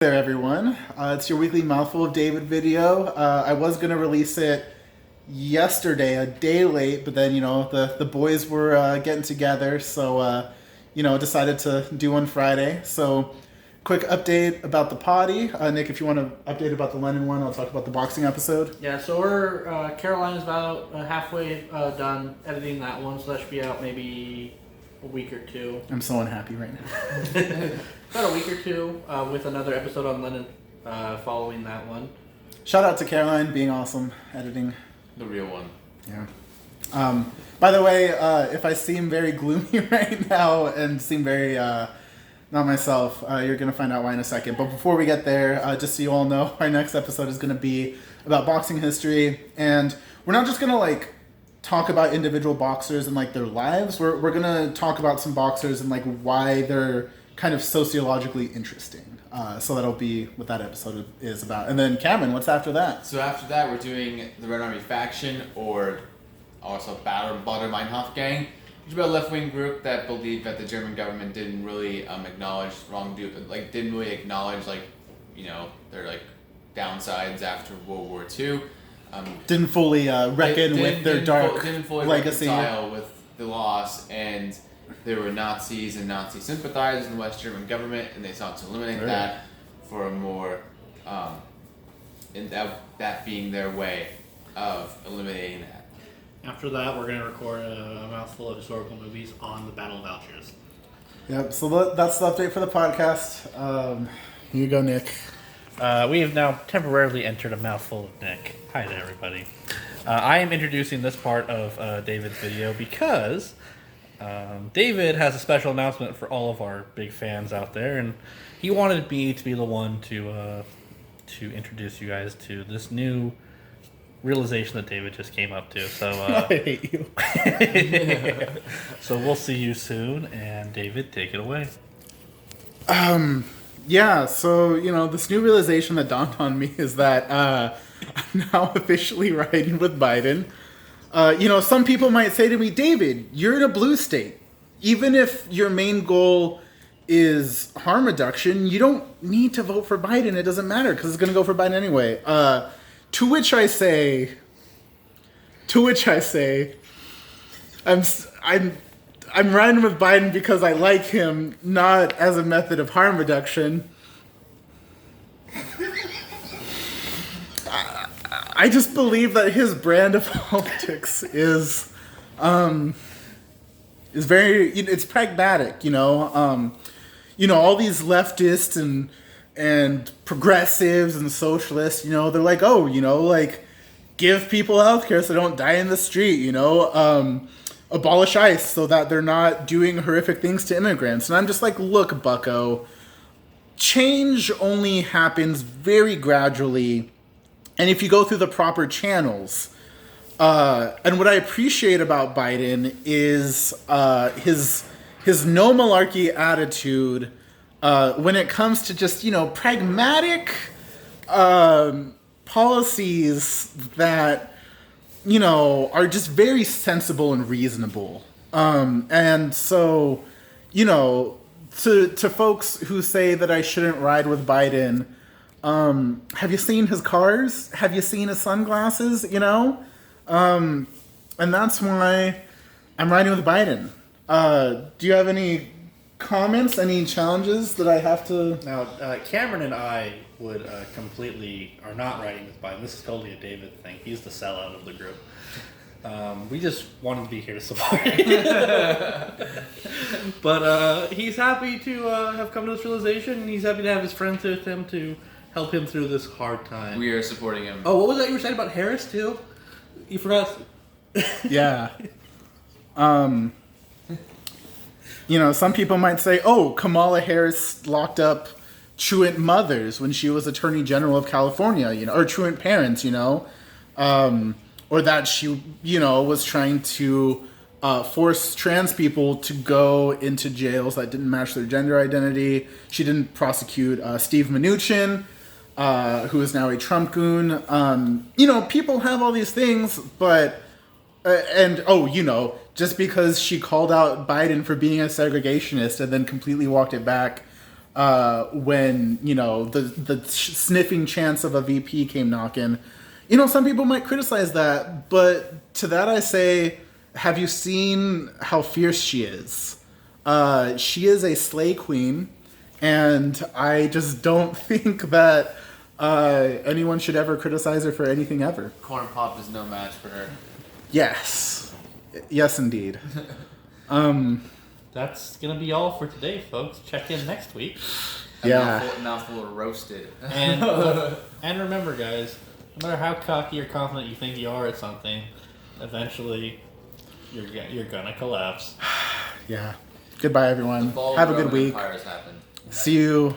There, everyone. It's your weekly Mouthful of David video. I was going to release it yesterday, a day late, but then, the boys were getting together, so, decided to do one Friday. So, quick update about the potty. Nick, if you want to update about the Lennon one, I'll talk about the boxing episode. Yeah, so we're, Caroline is about halfway done editing that one, so that should be out maybe a week or two. I'm so unhappy right now. About a week or two with another episode on Lennon following that one. Shout out to Caroline, being awesome, editing. The real one. Yeah. By the way, if I seem very gloomy right now and seem very not myself, you're going to find out why in a second. But before we get there, just so you all know, our next episode is going to be about boxing history. And we're not just going to, talk about individual boxers and, their lives. We're going to talk about some boxers and, why they're kind of sociologically interesting. So that'll be what that episode is about. And then Cameron, what's after that? So after that, we're doing the Red Army faction, or also Bader Meinhof gang, which is about a left-wing group that believed that the German government didn't really acknowledge wrongdoing, didn't really acknowledge their downsides after World War II. Didn't fully reckon with their dark didn't fully legacy. reconcile with the loss, and there were Nazis and Nazi sympathizers in the West German government, and they sought to eliminate that for a more, that being their way of eliminating that. After that, we're going to record a mouthful of historical movies on the Battle of Algiers. Yep, so that's the update for the podcast. Here you go, Nick. We have now temporarily entered a mouthful of Nick. Hi there, everybody. I am introducing this part of David's video because David has a special announcement for all of our big fans out there, and he wanted me to be the one to introduce you guys to this new realization that David just came up to. So I hate you. So we'll see you soon, and David, take it away. Yeah, so, this new realization that dawned on me is that I'm now officially riding with Biden. Some people might say to me, David, you're in a blue state. Even if your main goal is harm reduction, you don't need to vote for Biden. It doesn't matter because it's going to go for Biden anyway. To which I say, I'm riding with Biden because I like him, not as a method of harm reduction. I just believe that his brand of politics is very, it's pragmatic, all these leftists and progressives and socialists, they're like, give people healthcare so they don't die in the street, abolish ICE so that they're not doing horrific things to immigrants. And I'm just like, look, bucko, change only happens very gradually, and if you go through the proper channels. And what I appreciate about Biden is his no malarkey attitude when it comes to just, pragmatic policies that, are just very sensible and reasonable. And so, to folks who say that I shouldn't ride with Biden, have you seen his cars? Have you seen his sunglasses? And that's why I'm riding with Biden. Do you have any comments, any challenges that I have to... Now, Cameron and I are not riding with Biden. This is totally a David thing. He's the sellout of the group. We just wanted to be here to support him. But he's happy to have come to this realization, and he's happy to have his friends with him to help him through this hard time. We are supporting him. Oh, what was that you were saying about Harris, too? You forgot? Yeah. Some people might say, oh, Kamala Harris locked up truant mothers when she was Attorney General of California, or truant parents, or that she, was trying to force trans people to go into jails that didn't match their gender identity. She didn't prosecute Steve Mnuchin, who is now a Trump goon. People have all these things, but, just because she called out Biden for being a segregationist and then completely walked it back when the sniffing chance of a VP came knocking. Some people might criticize that, but to that I say, have you seen how fierce she is? She is a slay queen, and I just don't think that anyone should ever criticize her for anything ever. Corn Pop is no match for her. Yes, indeed. That's gonna be all for today, folks. Check in next week. Yeah. Mouthful roasted. And remember, guys, no matter how cocky or confident you think you are at something, eventually you're gonna collapse. Yeah. Goodbye, everyone. Have a good week. Empires happened. See you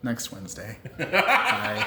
next Wednesday. Bye.